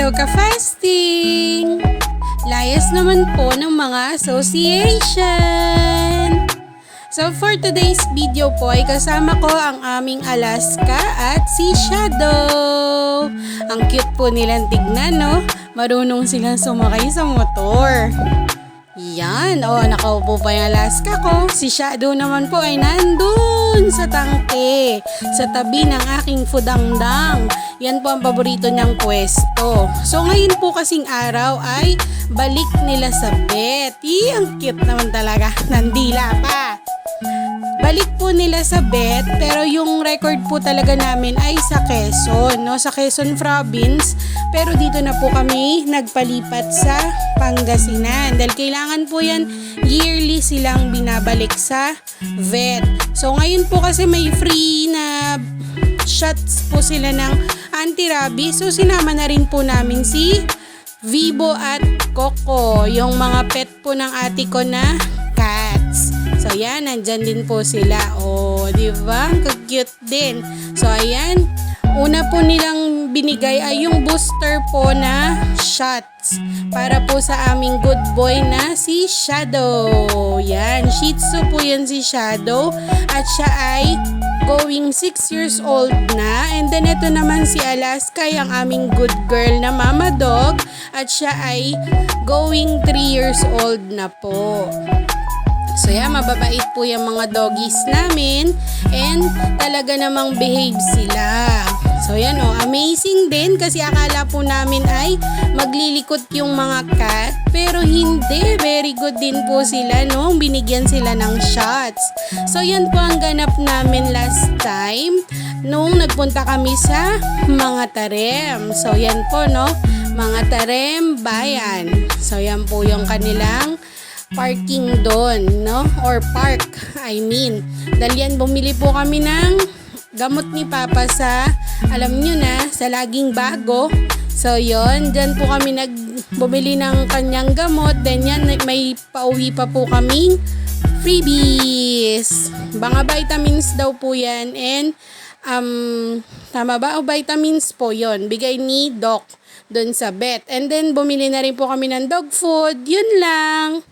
Hello ka-fasting! Layas naman po ng mga association! So for today's video po ay kasama ko ang aming Alaska at si Shadow. Ang cute po nilang tignan, no? Marunong silang sumakay sa motor. Yan, nakaupo pa yung Alaska ko. Si Shadow naman po ay nandun sa tangke, sa tabi ng aking fudangdang. Yan po ang paborito niyang pwesto. So ngayon po kasing araw ay balik nila sa vet. Ang cute naman talaga, nandila pa. Balik po nila sa vet, pero yung record po talaga namin ay sa Quezon, no? Sa Quezon Province. Pero dito na po kami nagpalipat sa Pangasinan. Dahil kailangan po yan, yearly silang binabalik sa vet. So ngayon po kasi may free na shots po sila ng anti-rabies. So sinama na rin po namin si Vibo at Coco, yung mga pet po ng ate ko na cats. So yan, nandyan din po sila. Diba? Cute din. So ayan, una po nilang binigay ay yung booster po na shots para po sa aming good boy na si Shadow. Yan, Shih Tzu po yan si Shadow at siya ay going 6 years old na. And then ito naman si Alaska, yung aming good girl na mama dog, at siya ay going 3 years old na po. So yan, mababait po yung mga doggies namin and talaga namang behave sila. So yan amazing din kasi akala po namin ay maglilikot yung mga cat, pero hindi, very good din po sila nung binigyan sila ng shots. So yan po ang ganap namin last time nung nagpunta kami sa mga Tarem. So yan po, mga Tarem Bayan. So yan po yung kanilang parking doon, or park, Dahil yan, bumili po kami ng gamot ni Papa sa, alam nyo na, sa laging bago. So yon, dyan po kami bumili ng kanyang gamot. Then yan, may pauwi pa po kaming freebies. Mga vitamins daw po yan. And tama ba? Vitamins po yon, bigay ni Doc doon sa vet. And then bumili na rin po kami ng dog food. Yun lang.